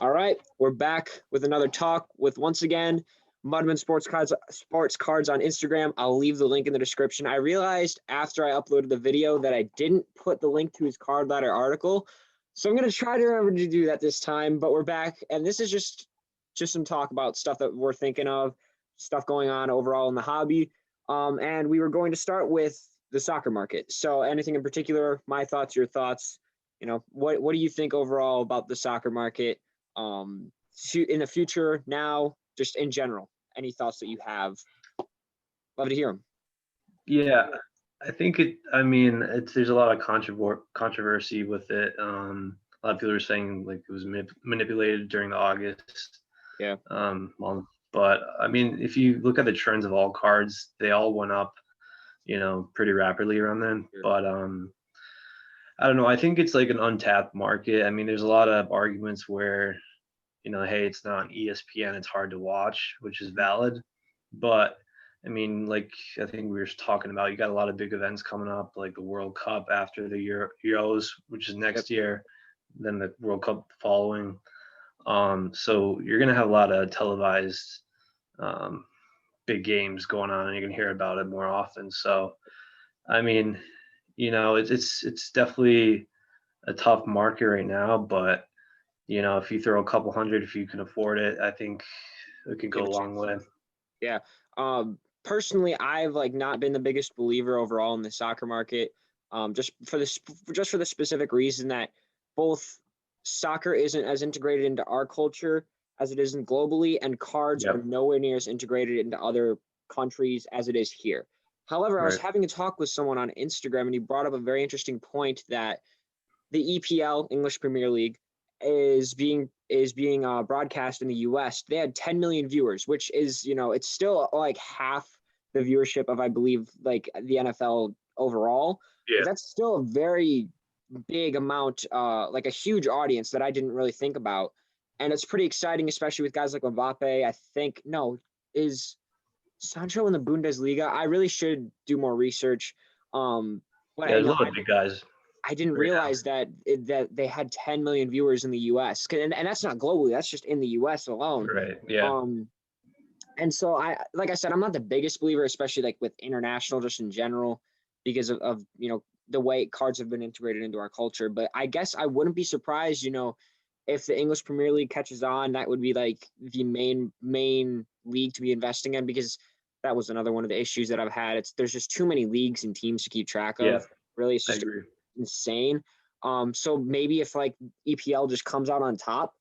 All right, we're back with another talk with once again Mudman Sports Cards on Instagram. I'll leave the link in the description. I realized after I uploaded the video that I didn't put the link to his card ladder article, so I'm gonna try to remember to do that this time. But we're back, and this is just some talk about stuff that we're thinking of, stuff going on overall in the hobby. And we were going to start with the soccer market. So anything in particular? My thoughts, your thoughts. What do you think overall about the soccer market? In the future, now, just in general, any thoughts that you have? Love to hear them. Yeah, I think there's a lot of controversy with it. A lot of people are saying like it was manipulated during the August month. But I mean, if you look at the trends of all cards, they all went up, pretty rapidly around then. Sure. But I don't know. I think it's like an untapped market. I mean, there's a lot of arguments where, hey, it's not on ESPN, it's hard to watch, which is valid. But I mean, like I think we were talking about, you got a lot of big events coming up, like the World Cup after the Euros, which is next year, then the World Cup following. So you're gonna have a lot of televised big games going on, and you're gonna hear about it more often. So, I mean, it's definitely a tough market right now, but if you throw a couple hundred, if you can afford it, I think it could go a long way. Yeah. Personally, I've not been the biggest believer overall in the soccer market. Just for the specific reason that both soccer isn't as integrated into our culture as it isn't globally, and cards are nowhere near as integrated into other countries as it is here. However, I was having a talk with someone on Instagram, and he brought up a very interesting point that the EPL, English Premier League, is being broadcast in the US. They had 10 million viewers, which is, it's still like half the viewership of, I believe, like the NFL overall. Yeah. But that's still a very big amount, like a huge audience that I didn't really think about. And it's pretty exciting, especially with guys like Mbappe. I think, is Sancho in the Bundesliga? I really should do more research. But there's a lot of big guys. I didn't realize that they had 10 million viewers in the US, and that's not globally. That's just in the US alone. Right. Yeah. And so like I said, I'm not the biggest believer, especially like with international, just in general, because of the way cards have been integrated into our culture. But I guess I wouldn't be surprised, if the English Premier League catches on, that would be like the main league to be investing in, because that was another one of the issues that I've had. There's just too many leagues and teams to keep track of. Yeah. Really, it's just insane. So maybe if like EPL just comes out on top,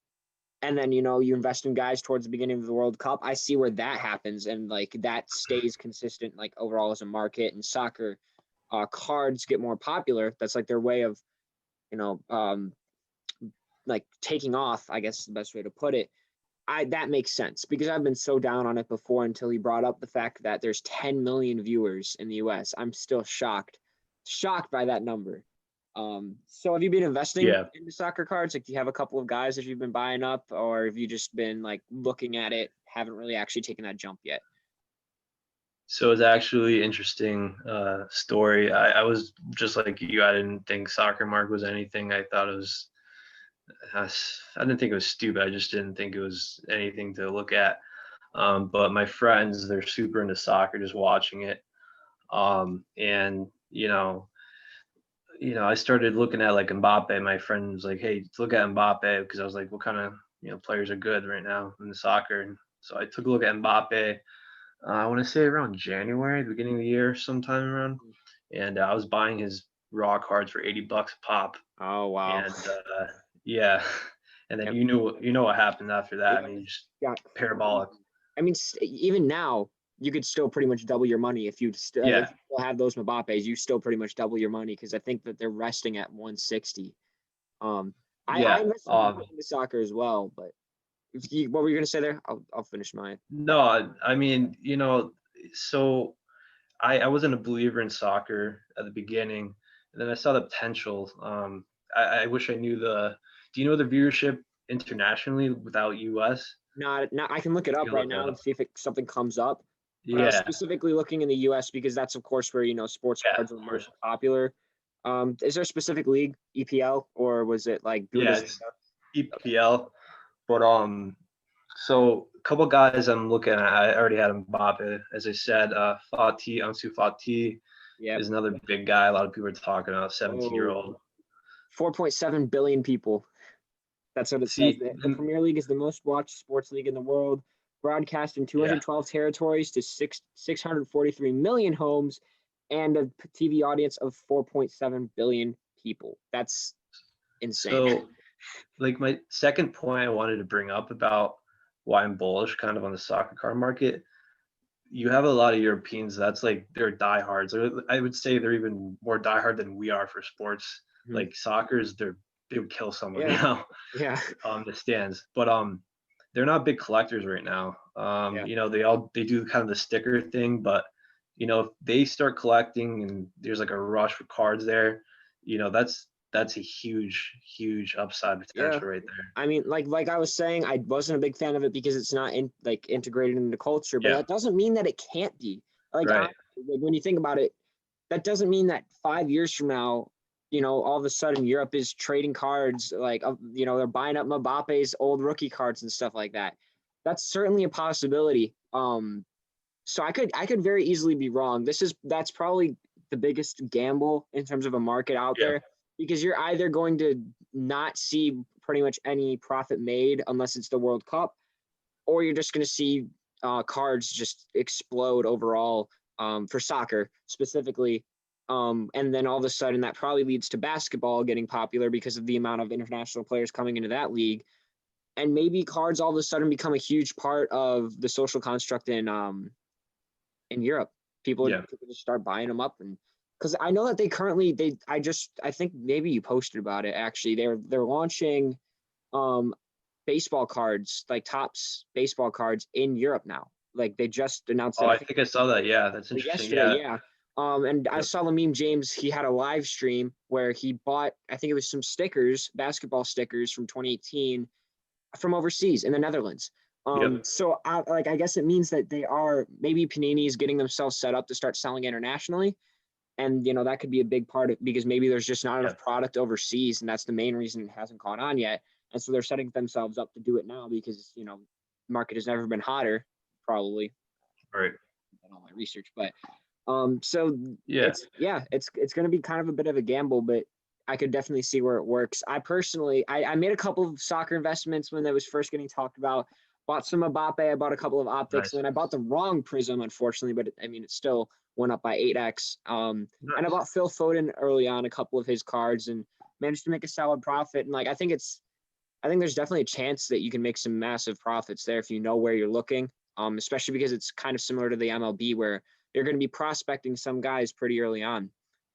and then you invest in guys towards the beginning of the World Cup, I see where that happens, and like that stays consistent, like overall as a market. And soccer cards get more popular. That's like their way of like taking off, I guess is the best way to put it. That makes sense, because I've been so down on it before until he brought up the fact that there's 10 million viewers in the US. I'm still shocked by that number. So have you been investing into soccer cards? Like, do you have a couple of guys that you've been buying up, or have you just been like looking at it, haven't really actually taken that jump yet? So it's actually interesting story. I was just like you. I didn't think soccer mark was anything. I thought it was, I didn't think it was stupid. I just didn't think it was anything to look at. But my friends, they're super into soccer, just watching it. And I started looking at like Mbappe. My friend was like, "Hey, look at Mbappe," because I was like, "What kind of players are good right now in the soccer?" And so I took a look at Mbappe. I want to say around January, the beginning of the year, sometime around. And I was buying his raw cards for $80 a pop. Oh wow! And yeah, and then you know what happened after that. I mean, just parabolic. I mean, even now, you could still pretty much double your money if you still have those Mbappes. You still pretty much double your money, because I think that they're resting at 160. I invest in the soccer as well, but what were you gonna say there? I'll finish mine. No, I mean, so I wasn't a believer in soccer at the beginning, and then I saw the potential. I wish I knew do you know the viewership internationally without US? No, I can look it up right now and see if something comes up. But I was Yeah. specifically looking in the US because that's of course where sports cards are most popular. Is there a specific league, EPL, or was it like Bundesliga? EPL, But so a couple guys I'm looking at. I already had Mbappe, as I said. Ansu Fati Yep. is another big guy. A lot of people are talking about, 17-year-old. Oh, 4.7 billion people. That's what it says. See, The Premier League is the most watched sports league in the world, broadcast in yeah. 212 territories to 643 million homes and a TV audience of 4.7 billion people. That's insane. So, like my second point I wanted to bring up about why I'm bullish kind of on the soccer card market, you have a lot of Europeans that's like they're diehards. I would say they're even more diehard than we are for sports. Mhm. Like soccer's they would kill someone, you Yeah. know, Yeah. on the stands. But they're not big collectors right now. Yeah. You know, they do kind of the sticker thing, but you know, if they start collecting and there's like a rush for cards there, you know, that's a huge upside Yeah. potential right there. I mean, like I was saying, I wasn't a big fan of it because it's not integrated into culture, but Yeah, that doesn't mean that it can't be. right. Like when you think about it, that doesn't mean that 5 years from now, all of a sudden Europe is trading cards like, they're buying up Mbappe's old rookie cards and stuff like that. That's certainly a possibility. So I could very easily be wrong. That's probably the biggest gamble in terms of a market out Yeah, there because you're either going to not see pretty much any profit made unless it's the World Cup, or you're just going to see cards just explode overall for soccer specifically. And then all of a sudden that probably leads to basketball getting popular because of the amount of international players coming into that league. And maybe cards all of a sudden become a huge part of the social construct in Europe. yeah. People just start buying them up, and because I know that I think maybe you posted about it actually. They're launching um baseball cards, like Topps baseball cards in Europe now. Like they just announced Oh, that I I think think I saw that. Yeah, that's interesting. yesterday, Yeah. yeah. And I Yep. saw Lamine James, he had a live stream where he bought, I think it was some stickers, basketball stickers from 2018 from overseas in the Netherlands. Yep. So I guess it means that maybe Panini is getting themselves set up to start selling internationally. And, that could be a big part of because maybe there's just not Yeah. enough product overseas. And that's the main reason it hasn't caught on yet. And so they're setting themselves up to do it now because, the market has never been hotter, probably. Right. In all my research, but so Yeah. it's going to be kind of a bit of a gamble, but I could definitely see where it works. I personally, I made a couple of soccer investments when that was first getting talked about. Bought some Mbappe, I bought a couple of optics, Nice. and then I bought the wrong prism, unfortunately. But it still went up by 8x. And I Nice. bought Phil Foden early on, a couple of his cards, and managed to make a solid profit. And I think there's definitely a chance that you can make some massive profits there if you know where you're looking. Especially because it's kind of similar to the MLB where you're going to be prospecting some guys pretty early on.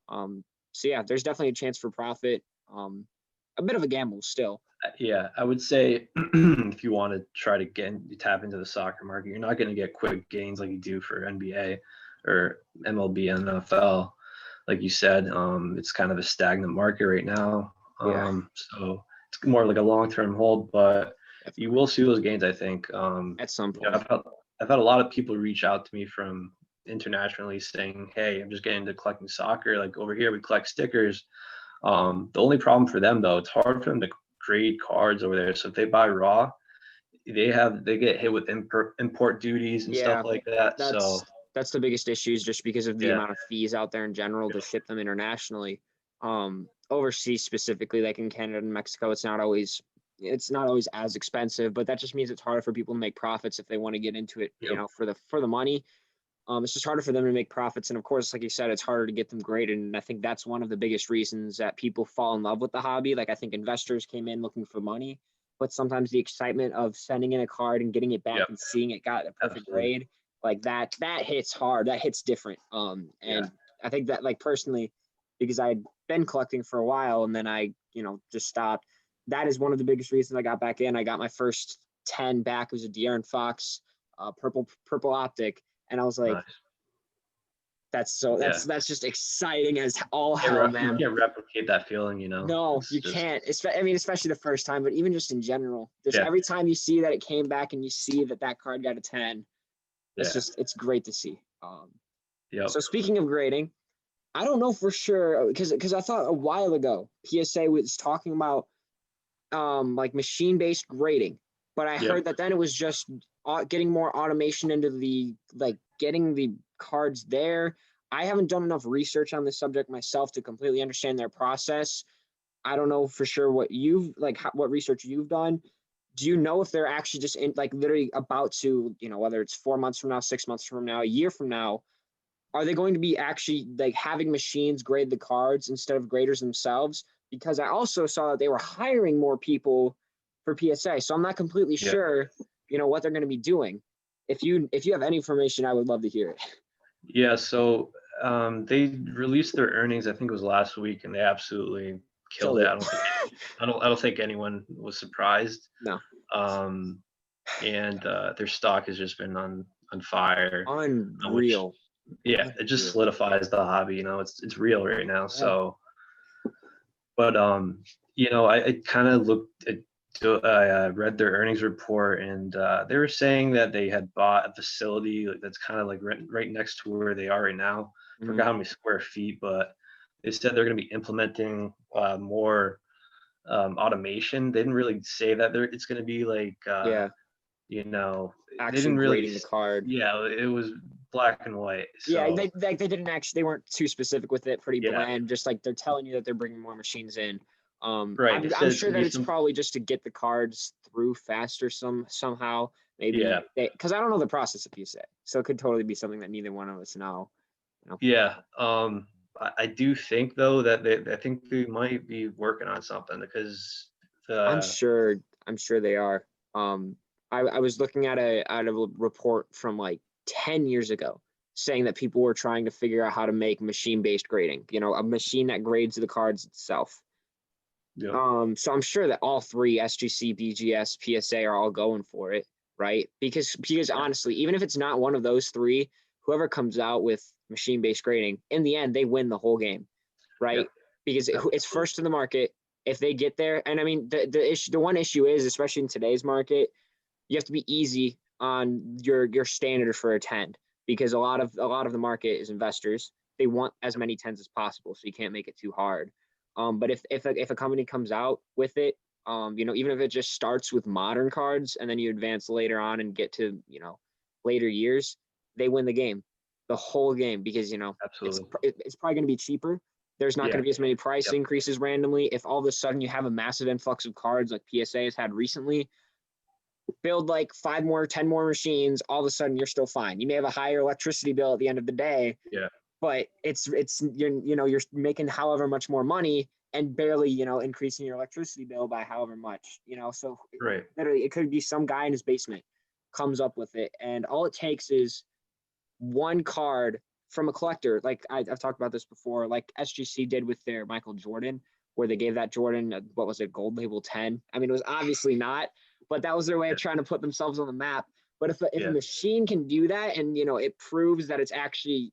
So yeah, there's definitely a chance for profit. A bit of a gamble still. Yeah, I would say if you want to try to tap into the soccer market, you're not going to get quick gains like you do for NBA or MLB, NFL. Like you said, it's kind of a stagnant market right now. Yeah, So it's more like a long-term hold, but you definitely. will see those gains, I think. At some You know, point. I've had a lot of people reach out to me from internationally saying, "Hey, I'm just getting into collecting soccer. Like over here, we collect stickers." The only problem for them though, it's hard for them to grade cards over there. So if they buy raw, they get hit with import duties and stuff Yeah, like that. So that's the biggest issue is just because of the yeah, amount of fees out there in general to ship them internationally. Overseas specifically, like in Canada and Mexico, it's not always as expensive, but that just means it's harder for people to make profits if they want to get into it, yep, for the money. It's just harder for them to make profits. And of course, like you said, it's harder to get them graded. And I think that's one of the biggest reasons that people fall in love with the hobby. Like I think investors came in looking for money, but sometimes the excitement of sending in a card and getting it back yep, and seeing it got a perfect absolutely, grade, like that hits hard. That hits different. yeah, And I think that like personally, because I'd been collecting for a while and then I, just stopped. That is one of the biggest reasons I got back in. I got my first 10 back. It was a De'Aaron Fox, purple optic. And I was like, nice, yeah. that's just exciting as all You can't, hell, you man. can't replicate that feeling, you know. No, It's you just can't. Especially the first time, but even just in general, just yeah, every time you see that it came back and you see that card got a 10, yeah, it's great to see. yep. So speaking of grading, I don't know for sure because I thought a while ago PSA was talking about like machine based grading. But I heard that then it was just getting more automation into getting the cards there. I haven't done enough research on this subject myself to completely understand their process. I don't know for sure what what research you've done. Do you know if they're actually just literally about to, whether it's 4 months from now, 6 months from now, a year from now, are they going to be actually having machines grade the cards instead of graders themselves? Because I also saw that they were hiring more people for PSA. So I'm not completely sure, what they're going to be doing. If you have any information, I would love to hear it. Yeah. So they released their earnings, I think it was last week, and they absolutely killed it. I don't think anyone was surprised. No. And their stock has just been on fire. Unreal. It just solidifies the hobby. It's real right now. So, but I kind of looked at. I read their earnings report, and they were saying that they had bought a facility that's kind of right next to where they are right now. I forgot how many square feet, but they said they're going to be implementing more automation. They didn't really say that it's going to be they didn't really grading the card. Yeah, it was black and white. So. Yeah, they weren't too specific with it. Pretty bland. Just they're telling you that they're bringing more machines in. Right. I'm sure that it's probably just to get the cards through faster somehow. Maybe because I don't know the process of PSA, so it could totally be something that neither one of us know. Yeah. I do think though that I think they might be working on something because I'm sure they are. I was looking at a report from 10 years ago saying that people were trying to figure out how to make machine-based grading. A machine that grades the cards itself. Yeah. So I'm sure that all three, SGC, BGS, PSA, are all going for it, right? Because honestly, even if it's not one of those three, whoever comes out with machine-based grading, in the end, they win the whole game, right? Yeah. Because it's first to the market. If they get there, and I mean, the one issue is, especially in today's market, you have to be easy on your standard for a 10, because a lot of the market is investors. They want as many 10s as possible, so you can't make it too hard. But if a company comes out with it, even if it just starts with modern cards and then you advance later on and get to, later years, they win the game, the whole game, because, Absolutely. it's probably going to be cheaper. There's not going to be as many price increases randomly. If all of a sudden you have a massive influx of cards like PSA has had recently, build 5 more, 10 more machines, all of a sudden you're still fine. You may have a higher electricity bill at the end of the day. Yeah. But you're making however much more money and barely, increasing your electricity bill by however much, so literally it could be some guy in his basement comes up with it. And all it takes is one card from a collector. I've talked about this before, like SGC did with their Michael Jordan, where they gave that Jordan, what was it, gold label 10. I mean, it was obviously not, but that was their way of trying to put themselves on the map. But if a machine can do that, and, it proves that it's actually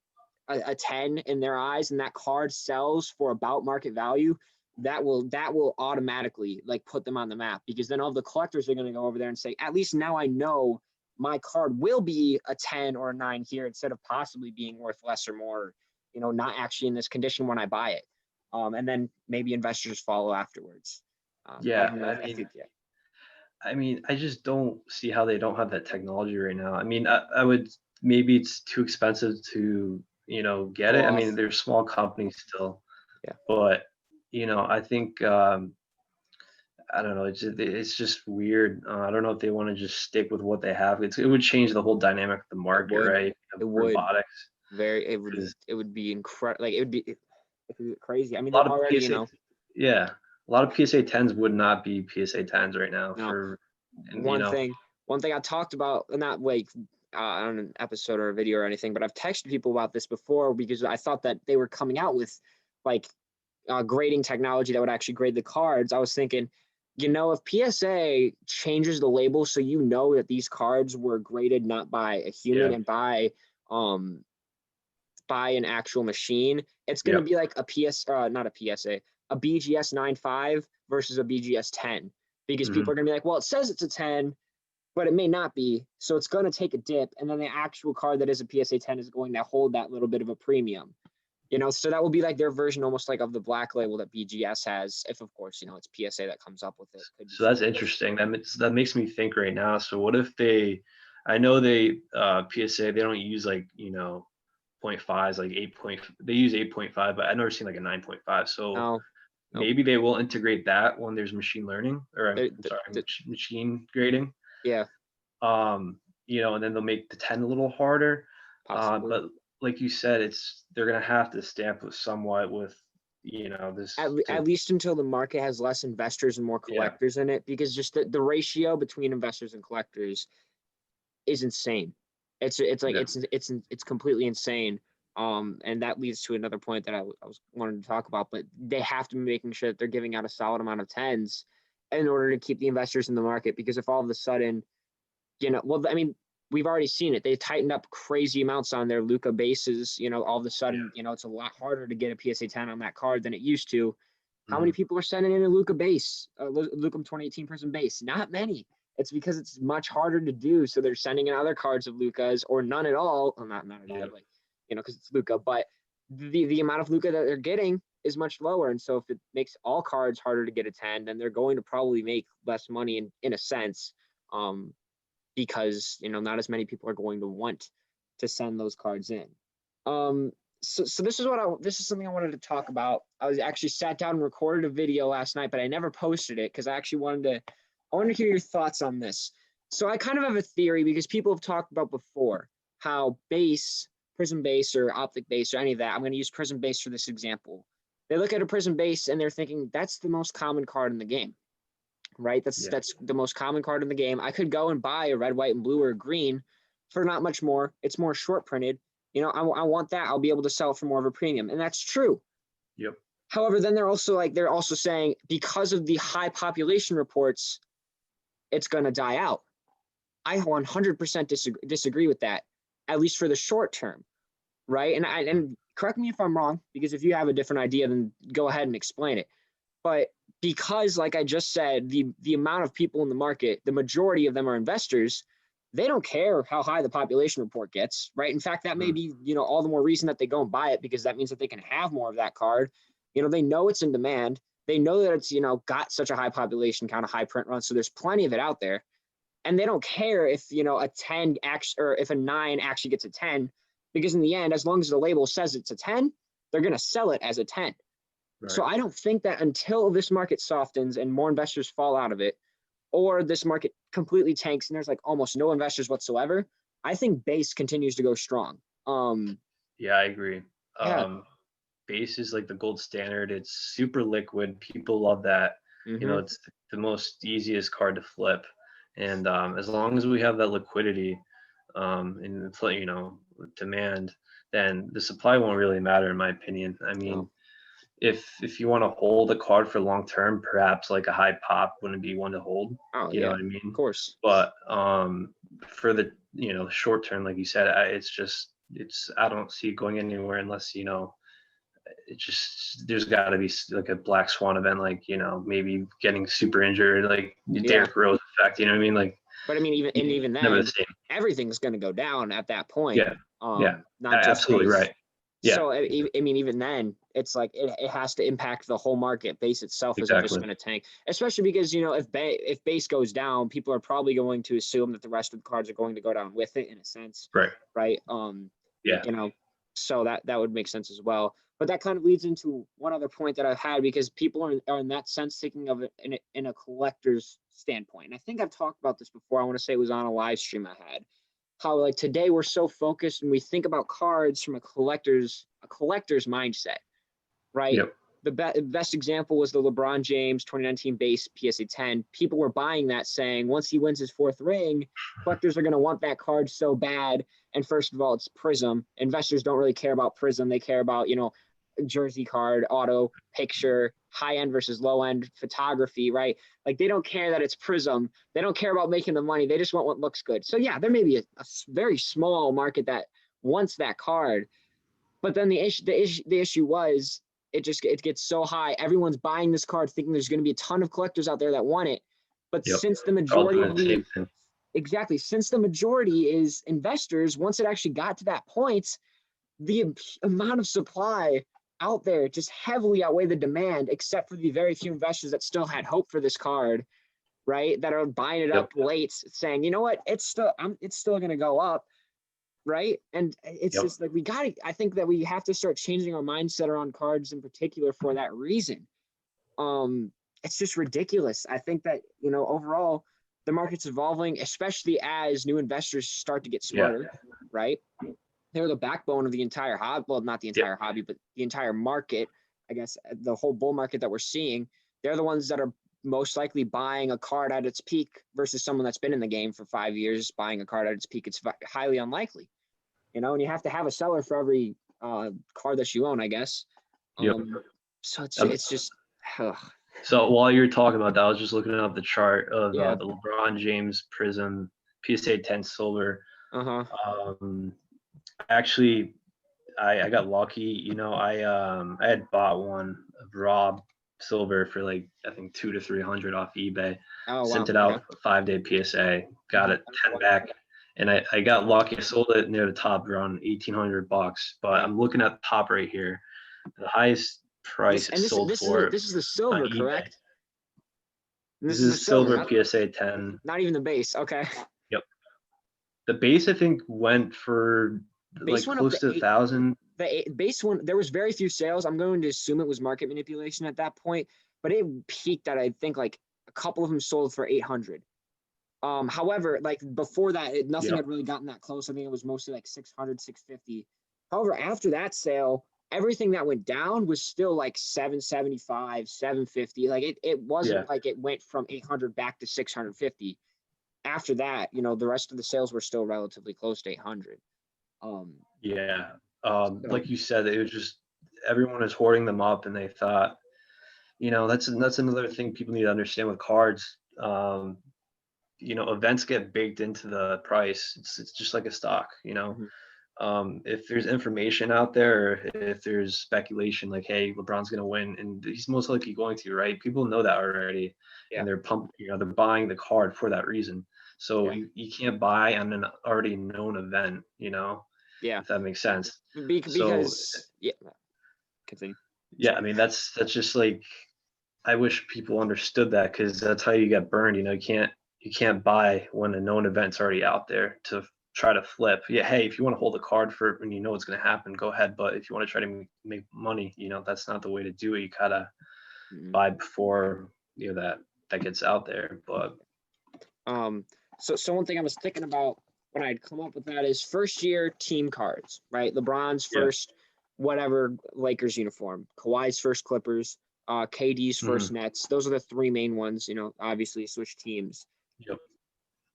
a 10 in their eyes, and that card sells for about market value, that will automatically put them on the map, because then all the collectors are going to go over there and say, at least now I know my card will be a 10 or a 9 here, instead of possibly being worth less or more, not actually in this condition when I buy it. And then maybe investors follow afterwards. I mean, I just don't see how they don't have that technology right now. I mean, I would, maybe it's too expensive to get it. I mean, they're small companies still, but I think I don't know. It's just weird. I don't know if they want to just stick with what they have. It would change the whole dynamic of the market, right? It would. Robotics. It would be incredible. It would be crazy. I mean, a lot of already, PSA, a lot of PSA 10s would not be PSA 10s right now. One thing I talked about, not on an episode or a video or anything, but I've texted people about this before, because I thought that they were coming out with grading technology that would actually grade the cards. I was thinking, if PSA changes the label so that these cards were graded not by a human and by an actual machine, it's going to be like a BGS 9.5 versus a BGS 10, because people are going to be like, well, it says it's a 10, but it may not be, so it's going to take a dip, and then the actual card that is a PSA 10 is going to hold that little bit of a premium. So that will be like their version almost like of the black label that BGS has, if of course, it's PSA that comes up with it. Could be So that's something. interesting. That makes me think right now. So what if I know they PSA, they don't use like, 0.5s, like they use 8.5, but I've never seen like a 9.5. So No, nope. maybe they will integrate that when there's machine learning, or I'm sorry, machine grading. Yeah, And then they'll make the 10 a little harder. possibly. But like you said, they're gonna have to stamp it somewhat with, this At least until the market has less investors and more yeah, collectors in it, because just the ratio between investors and collectors is insane. It's like yeah, it's completely insane. And that leads to another point that I was wanted to talk about, but they have to be making sure that they're giving out a solid amount of tens in order to keep the investors in the market. Because if all of a sudden, well, I mean, we've already seen it. They tightened up crazy amounts on their Luca bases. All of a yeah. sudden, it's a lot harder to get a PSA 10 on that card than it used to. How many Mhm. people are sending in a Luca base, Luca 2018 Prism base? Not many. It's because it's much harder to do. So they're sending in other cards of Lucas or none at all. Well, not none at all, Yep. like, because it's Luca. But the amount of Luca that they're getting is much lower. And so if it makes all cards harder to get a 10, then they're going to probably make less money in a sense. Because not as many people are going to want to send those cards in. So this is something I wanted to talk about. I was actually sat down and recorded a video last night, but I never posted it because I actually wanted to hear your thoughts on this. So I kind of have a theory because people have talked about before how prism base or optic base or any of that. I'm going to use prism base for this example. They look at a prism base and they're thinking that's the most common card in the game, right? That's Yeah. that's the most common card in the game. I could go and buy a red, white, and blue or a green for not much more. It's more short printed. I want that. I'll be able to sell for more of a premium, and that's true. Yep. However, then they're also saying because of the high population reports, it's going to die out. I 100% disagree with that, at least for the short term, right? And correct me if I'm wrong, because if you have a different idea, then go ahead and explain it. But because, like I just said, the amount of people in the market, the majority of them are investors, they don't care how high the population report gets, right? In fact, that may Mhm. be, all the more reason that they go and buy it, because that means that they can have more of that card. They know it's in demand. They know that it's, got such a high population count, a high print run. So there's plenty of it out there. And they don't care if, a 10 actually, or if a 9 actually gets a 10, because in the end, as long as the label says it's a 10, they're going to sell it as a 10. So Right. I don't think that until this market softens and more investors fall out of it, or this market completely tanks and there's like almost no investors whatsoever, I think base continues to go strong. Yeah, I agree. Yeah. Base is like the gold standard. It's super liquid. People love that. Mm-hmm. It's the most easiest card to flip. And as long as we have that liquidity and demand, then the supply won't really matter, in my opinion. I mean, No. if you want to hold a card for long term, perhaps like a high pop wouldn't be one to hold. Oh You know yeah, what I of mean? course. But for the short term, like you said, I don't see it going anywhere unless it just there's got to be like a black swan event, like maybe getting super injured, like Yeah. Derrick Rose effect. You know what I mean? Like But I mean, even never the then, same. everything's going to go down at that point. Yeah, yeah, Not just absolutely base. right. Yeah, So I mean, even then, it's like it has to impact the whole market. Base itself isn't just exactly. going to tank, especially because if base goes down, people are probably going to assume that the rest of the cards are going to go down with it in a sense, Right. right? Yeah. So that would make sense as well. But that kind of leads into one other point that I've had, because people are in that sense thinking of it in a collector's standpoint. And I think I've talked about this before. I want to say it was on a live stream I had. How like today we're so focused and we think about cards from a collector's mindset, right? Yep. The best example was the LeBron James 2019 base PSA 10. People were buying that saying once he wins his fourth ring, collectors are going to want that card so bad. And first of all, it's Prism. Investors don't really care about Prism. They care about, jersey card, auto, picture, high end versus low end photography, right? Like they don't care that it's Prism. They don't care about making the money. They just want what looks good. So yeah, there may be a very small market that wants that card, but then the issue was it gets so high. Everyone's buying this card thinking there's going to be a ton of collectors out there that want it. But Yep. since the All majority doing of the the same thing. exactly since the majority is investors, once it actually got to that point, the amount of supply out there just heavily outweigh the demand, except for the very few investors that still had hope for this card, right? That are buying it Yep. up late, saying, you know what, it's still going to go up, right? And it's Yep. just like I think that we have to start changing our mindset around cards in particular for that reason. It's just ridiculous. I think that, overall, the market's evolving, especially as new investors start to get smarter, right? They're the backbone of the entire hobby. Well, not the entire hobby, but the entire market. I guess the whole bull market that we're seeing, they're the ones that are most likely buying a card at its peak versus someone that's been in the game for 5 years buying a card at its peak. It's highly unlikely, and you have to have a seller for every card that you own, I guess. So it's just. So while you're talking about that, I was just looking up the chart of Yeah. the LeBron James Prism PSA 10 silver. Actually, I got lucky. I had bought one of Rob silver for like I think 200 to 300 off eBay. Oh, Sent wow. it out 5-day PSA. Got it 10 back, and I got lucky. I sold it near the top around $1,800. But I'm looking at the top right here. The highest price is sold for. This is the silver, correct? This is a silver PSA 10. Not even the base. Okay. Yep. The base I think went for like close to 1,000. The base one, there was very few sales. I'm going to assume it was market manipulation at that point, but it peaked at, I think, like a couple of them sold for 800. However, like before that, nothing had really gotten that close. I think it was mostly like 600, 650. However, after that sale, everything that went down was still like 775, 750. Like it wasn't like it went from 800 back to 650. After that, the rest of the sales were still relatively close to 800. Like you said, it was just everyone is hoarding them up, and they thought, that's another thing people need to understand with cards. Events get baked into the price. It's just like a stock. If there's information out there, or if there's speculation like, hey, LeBron's going to win, and he's most likely going to, right? People know that already, and they're they're buying the card for that reason. So you can't buy on an already known event, if that makes sense. Because continue. I mean, that's just like, I wish people understood that, because that's how you get burned. You can't buy when a known event's already out there to try to flip. Hey, if you want to hold a card for when it's going to happen, go ahead. But if you want to try to make money, that's not the way to do it. You gotta buy before that gets out there. But so one thing I was thinking about when I'd come up with that is first year team cards, right? LeBron's first whatever Lakers uniform, Kawhi's first Clippers, KD's first Nets. Those are the three main ones. Obviously switch teams.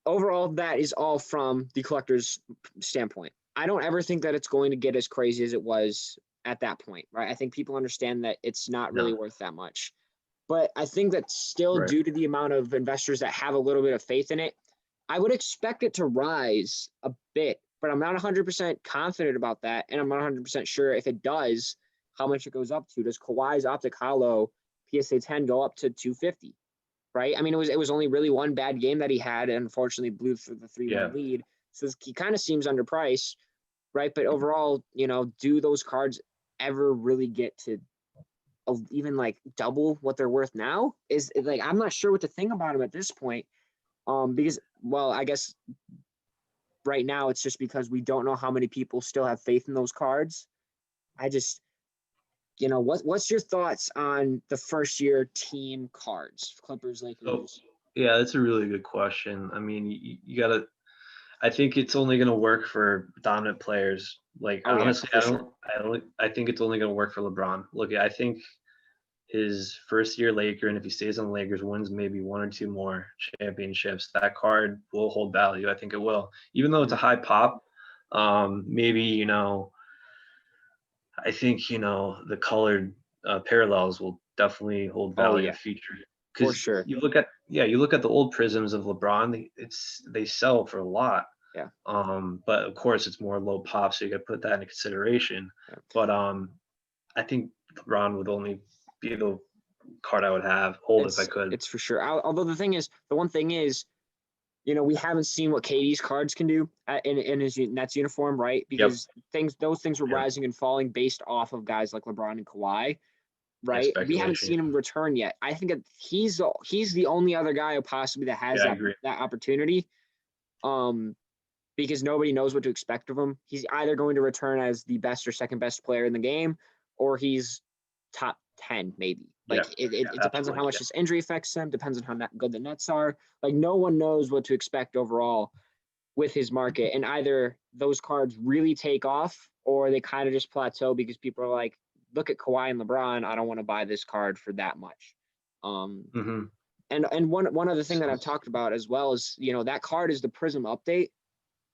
Overall, that is all from the collector's standpoint. I don't ever think that it's going to get as crazy as it was at that point, right? I think people understand that it's not really worth that much. But I think that still, due to the amount of investors that have a little bit of faith in it, I would expect it to rise a bit, but I'm not 100% confident about that. And I'm not 100% sure if it does, how much it goes up to. Does Kawhi's Optic Hollow PSA 10 go up to 250? Right? I mean, it was only really one bad game that he had, and unfortunately blew through the 3-1 lead. So he kind of seems underpriced, right? But overall, do those cards ever really get to even like double what they're worth now? Is like, I'm not sure what to think about them at this point. Because, well, I guess right now it's just because we don't know how many people still have faith in those cards. I just, what's your thoughts on the first year team cards, Clippers, Lakers? That's a really good question. I mean, you gotta. I think it's only gonna work for dominant players. Like honestly, I think it's only gonna work for LeBron. Look, I think his first year Laker, and if he stays on the Lakers, wins maybe one or two more championships, that card will hold value. I think it will, even though it's a high pop. Maybe I think the colored parallels will definitely hold value in the future. For sure. You look at the old prisms of LeBron. They sell for a lot. But of course it's more low pop, so you got to put that into consideration. But I think LeBron would only be the card I would hold if I could. It's for sure. Although the one thing is, we haven't seen what KD's cards can do in his Nets uniform, right? Yep. Because those things were Yep. rising and falling based off of guys like LeBron and Kawhi, Yeah, right? We haven't speculation. seen him return yet. I think that he's the only other guy who possibly that has Yeah, I agree. that opportunity. Because nobody knows what to expect of him. He's either going to return as the best or second best player in the game, or he's top 10, maybe. Yeah, Like it depends on absolutely. how much this injury affects him, depends on how good the Nets are. Like no one knows what to expect overall with his market. And either those cards really take off or they kind of just plateau because people are like, look at Kawhi and LeBron. I don't want to buy this card for that much. Mm-hmm. And one other thing that I've talked about as well is, that card is the Prism update.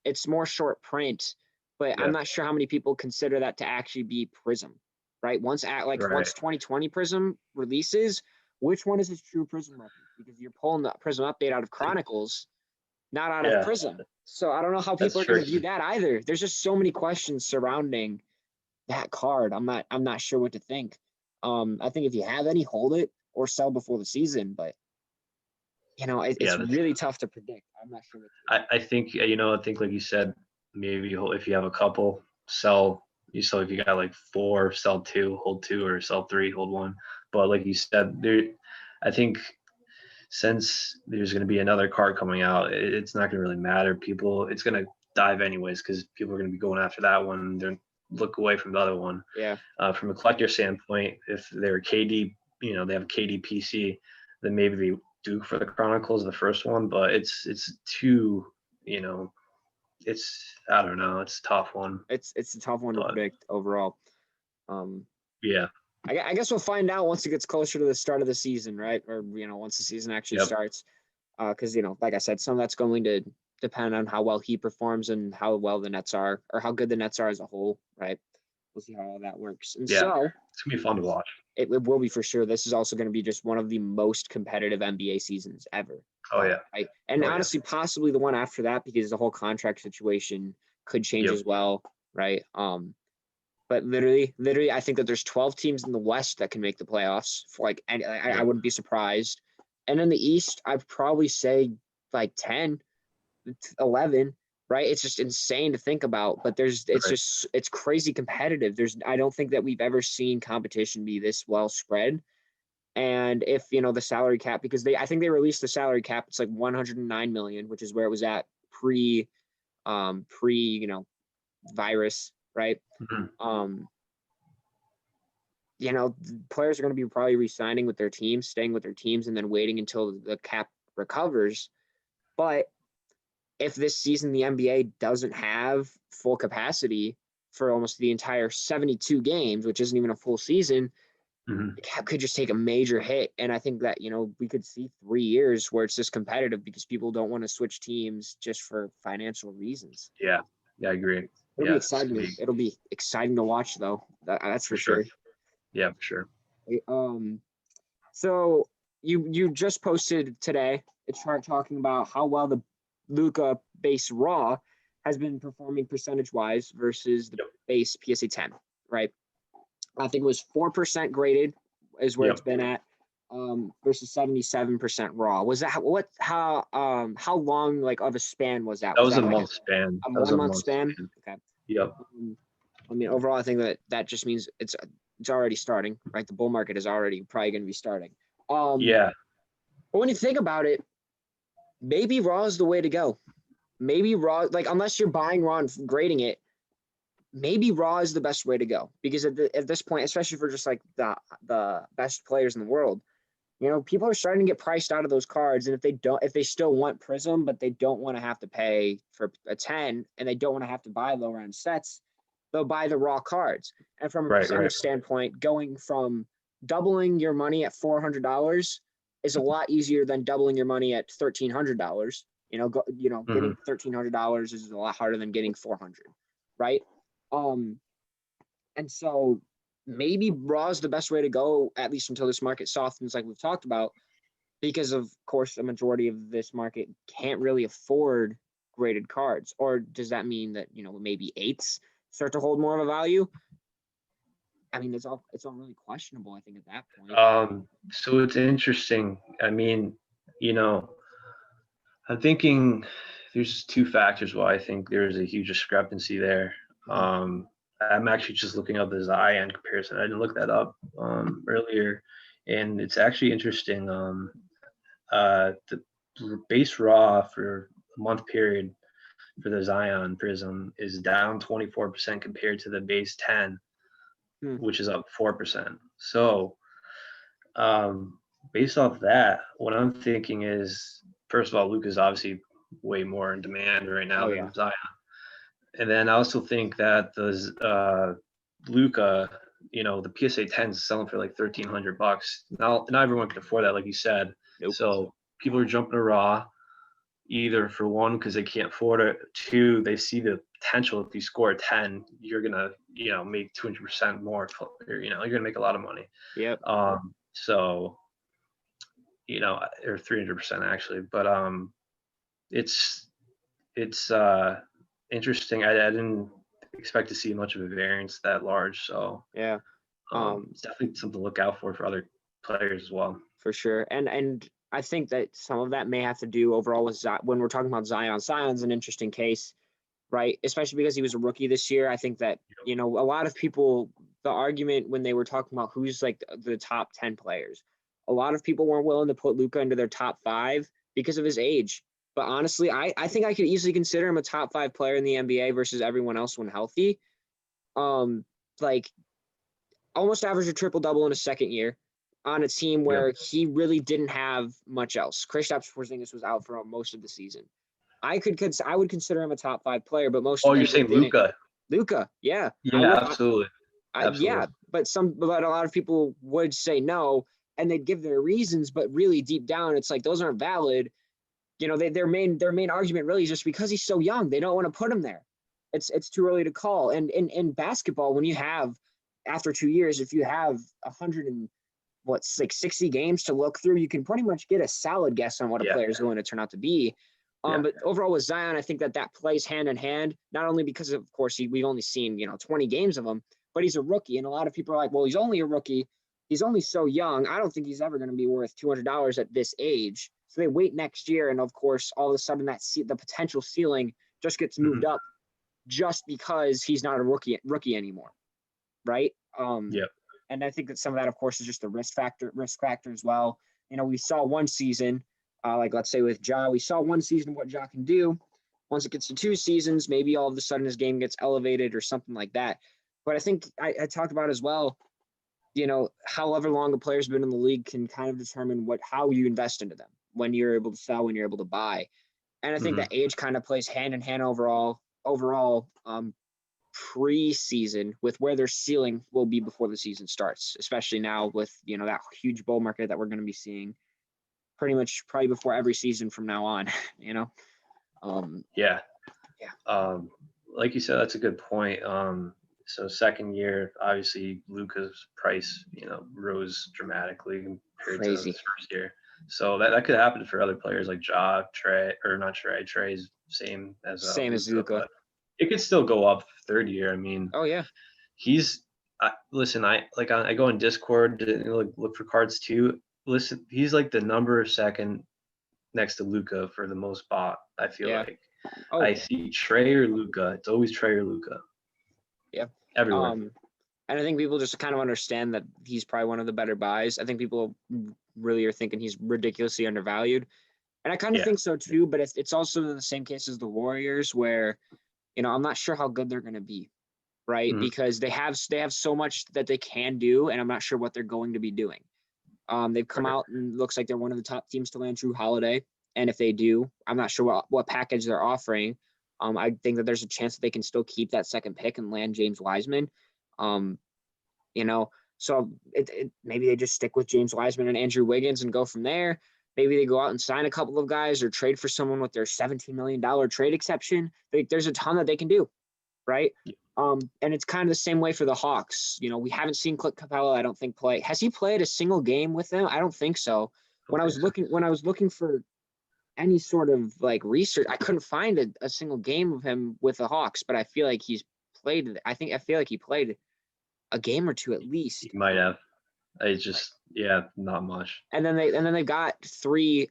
It's more short print, but Yeah. I'm not sure how many people consider that to actually be Prism, right? Once 2020 Prism releases, which one is its true Prism reference? Because you're pulling the Prism update out of Chronicles, not out of Prism. So I don't know how people are going to view that either. There's just so many questions surrounding that card. I'm not sure what to think. I think if you have any, hold it or sell before the season, but it's really tough to predict. I'm not sure. I think, I think like you said, maybe if you have a couple, sell. If you got like 4, sell 2, hold 2, or sell 3, hold 1. But like you said, I think since there's going to be another card coming out, it's not going to really matter. It's going to dive anyways because people are going to be going after that one. They're look away from the other one. Yeah. From a collector standpoint, if they're KD, they have a KD PC, then maybe they do for the Chronicles, the first one. But it's too, it's I don't know. It's a tough one. It's a tough one to predict overall. Yeah. I guess we'll find out once it gets closer to the start of the season, right? Or once the season actually starts. Because like I said, some of that's going to depend on how well he performs and how well the Nets are, or how good the Nets are as a whole, right? We'll see how all that works. And so it's gonna be fun to watch. It will be for sure. This is also going to be just one of the most competitive NBA seasons ever. Oh yeah. Right? And honestly, possibly the one after that, because the whole contract situation could change as well, right? But literally, I think that there's 12 teams in the West that can make the playoffs. I wouldn't be surprised. And in the East, I'd probably say like 10, 11, right? It's just insane to think about, but it's crazy competitive. I don't think that we've ever seen competition be this well spread. And if, the salary cap, because I think they released the salary cap, it's like 109 million, which is where it was at pre virus, right? Mm-hmm. Players are going to be probably re-signing with their teams, staying with their teams, and then waiting until the cap recovers. But if this season the NBA doesn't have full capacity for almost the entire 72 games, which isn't even a full season, the cap could just take a major hit. And I think that, we could see 3 years where it's just competitive because people don't want to switch teams just for financial reasons. Yeah, I agree. It'll be exciting. It'll be exciting to watch, though. That's for sure. Yeah, for sure. So you just posted today a chart talking about how well the Luka base raw has been performing percentage-wise versus the base PSA 10, right? I think it was 4% graded is where it's been at, versus 77% raw. Was that how long of a span was that? That was a month span. A 1 month span? Okay. Yep. Overall, I think that just means it's already starting, right? The bull market is already probably going to be starting. But when you think about it, maybe raw is the way to go. Maybe raw, unless you're buying raw and grading it, maybe raw is the best way to go, because at this point, especially for just the best players in the world, people are starting to get priced out of those cards. And if they still want Prism, but they don't want to have to pay for a 10 and they don't want to have to buy lower end sets, they'll buy the raw cards. And from a percentage standpoint, going from doubling your money at $400 is a lot easier than doubling your money at $1,300. Getting $1,300 is a lot harder than getting $400, right? And so maybe raw is the best way to go, at least until this market softens, like we've talked about, because of course the majority of this market can't really afford graded cards. Or does that mean that maybe 8s start to hold more of a value? I mean, it's all really questionable, I think, at that point. So it's interesting. I mean, I'm thinking there's two factors why I think there's a huge discrepancy there. I'm actually just looking up the Zion comparison. I didn't look that up earlier, and it's actually interesting. The base raw for a month period for the Zion Prism is down 24% compared to the base 10, which is up 4%. So, based off that, what I'm thinking is, first of all, Luka's obviously way more in demand right now than Zion. And then I also think that the Luka, the PSA 10 is selling for like $1,300. Now, not everyone can afford that, like you said. Nope. So people are jumping to raw, either for one because they can't afford it, two they see the potential. If you score a 10, you're gonna make 200% more. You're gonna make a lot of money. Yep. So or 300% actually, but it's interesting. I didn't expect to see much of a variance that large. So yeah, it's definitely something to look out for other players as well. For sure. And I think that some of that may have to do overall with when we're talking about Zion. Zion's an interesting case, right? Especially because he was a rookie this year. I think that, a lot of people, the argument when they were talking about who's like the top 10 players, a lot of people weren't willing to put Luka into their top 5 because of his age. But honestly, I think I could easily consider him a top 5 player in the NBA versus everyone else when healthy. Like almost averaged a triple-double in his second year on a team where he really didn't have much else. Kristaps Porzingis was out for most of the season. I would consider him a top 5 player, but most. Oh, you're saying Luka? Luka, yeah. Yeah, absolutely. Yeah, but a lot of people would say no, and they'd give their reasons, but really deep down, it's like those aren't valid. Their main argument really is just because he's so young, they don't want to put him there. It's too early to call. And in basketball, when you have after 2 years, if you have 60 games to look through, you can pretty much get a solid guess on what a player is going to turn out to be. But overall with Zion, I think that plays hand in hand, not only because of course we've only seen 20 games of him, but he's a rookie, and a lot of people are like, well, he's only a rookie, he's only so young, I don't think he's ever going to be worth $200 at this age. So they wait next year, and of course all of a sudden the potential ceiling just gets moved up just because he's not a rookie anymore, right? And I think that some of that, of course, is just the risk factor as well. We saw one season, like let's say with Ja, we saw one season what Ja can do. Once it gets to 2 seasons, maybe all of a sudden his game gets elevated or something like that. But I think I talked about as well, however long a player's been in the league can kind of determine how you invest into them, when you're able to sell, when you're able to buy. And I think that age kind of plays hand in hand overall pre-season with where their ceiling will be before the season starts, especially now with that huge bull market that we're going to be seeing probably before every season from now on. Like you said, that's a good point. So second year, obviously Luka's price rose dramatically compared to his first year. So that could happen for other players like Ja, Trey, or not Trey. Trey's same as Luka. It could still go up third year. I mean, he's listen. I go on Discord to look for cards too. Listen, he's like the number second next to Luka for the most bought. I feel like I see Trey or Luka. It's always Trey or Luka. Yeah, everywhere. And I think people just kind of understand that he's probably one of the better buys. I think people really are thinking he's ridiculously undervalued, and I kind of think so too. But it's also the same case as the Warriors, where I'm not sure how good they're going to be, right? Because they have so much that they can do, and I'm not sure what they're going to be doing. They've come out and looks like they're one of the top teams to land Drew Holiday, and if they do, I'm not sure what package they're offering. I think that there's a chance that they can still keep that second pick and land James Wiseman. So maybe they just stick with James Wiseman and Andrew Wiggins and go from there. Maybe they go out and sign a couple of guys or trade for someone with their $17 million trade exception. There's a ton that they can do, right? And it's kind of the same way for the Hawks. We haven't seen Clint Capella, I don't think, play. Has he played a single game with them? I don't think so. When I was looking for any sort of like research, I couldn't find a single game of him with the Hawks, but I feel like he's played. I feel like he played a game or two at least. He might have. It's just not much. And then they've got three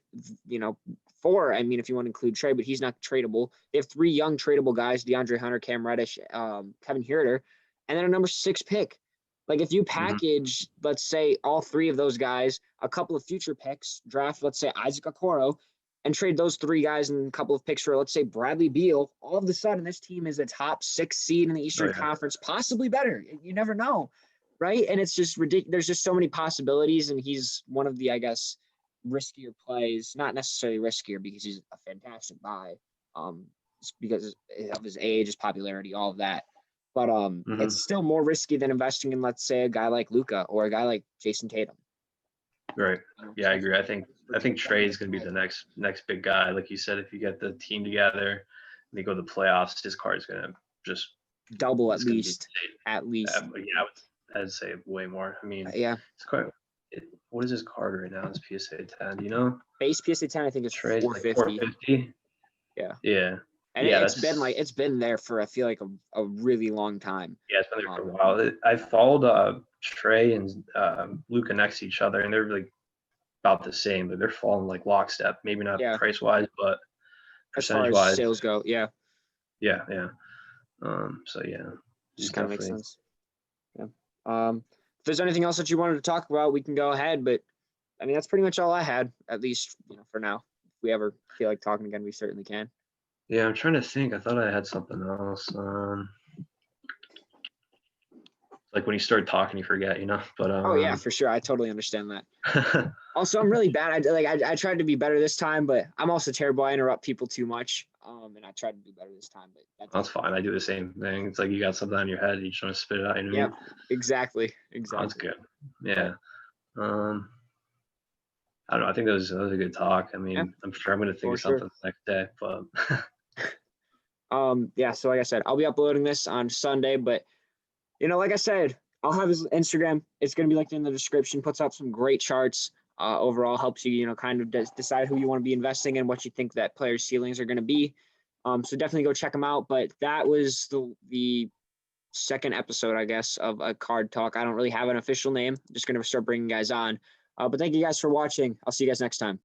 4. I mean, if you want to include Trey, but he's not tradable. They have 3 young tradable guys: DeAndre Hunter, Cam Reddish, Kevin Huerter, and then a number 6 pick. Like if you package, let's say all 3 of those guys, a couple of future picks, draft, let's say Isaac Okoro, and trade those 3 guys and a couple of picks for, let's say, Bradley Beal, all of a sudden this team is a top 6 seed in the Eastern Conference, possibly better. You never know, right? And it's just ridiculous. There's just so many possibilities, and he's one of the, I guess, riskier plays. Not necessarily riskier because he's a fantastic buy, because of his age, his popularity, all of that. But it's still more risky than investing in, let's say, a guy like Luka or a guy like Jason Tatum. Right. Yeah, I agree. I think Trey is going to be the next big guy. Like you said, if you get the team together and they go to the playoffs, his card is going to just double at least. At least. Yeah, I'd say way more. I mean, yeah. It's quite. What is his card right now? It's PSA 10. Do you know? Base PSA 10, I think it's Trey's 450. Like 450. Yeah. Yeah. And yeah, it's been there for, I feel like, a really long time. Yeah, it's been there for a while. I followed Trey and Luka next to each other, and they're like about the same, but they're falling like lockstep. Maybe not price wise, but percentage wise, sales go. Yeah. Yeah. So yeah, just kind of makes sense. Yeah. If there's anything else that you wanted to talk about, we can go ahead. But I mean, that's pretty much all I had, at least for now. If we ever feel like talking again, we certainly can. Yeah, I'm trying to think. I thought I had something else. Like when you start talking, you forget, But oh yeah, for sure. I totally understand that. Also, I'm really bad. I tried to be better this time, but I'm also terrible. I interrupt people too much. And I tried to do better this time, but that's fine. I do the same thing. It's like you got something on your head, you just want to spit it out. Yeah, exactly. That's good. Yeah. I don't know. I think that was a good talk. I mean, I'm sure I'm going to think of something the next day, but. Yeah. So like I said, I'll be uploading this on Sunday, but like I said, I'll have his Instagram. It's going to be linked in the description. Puts out some great charts. Overall helps you, kind of decide who you want to be investing in, what you think that players' ceilings are going to be. So definitely go check them out. But that was the second episode, I guess, of a card talk. I don't really have an official name. I'm just going to start bringing guys on. But thank you guys for watching. I'll see you guys next time.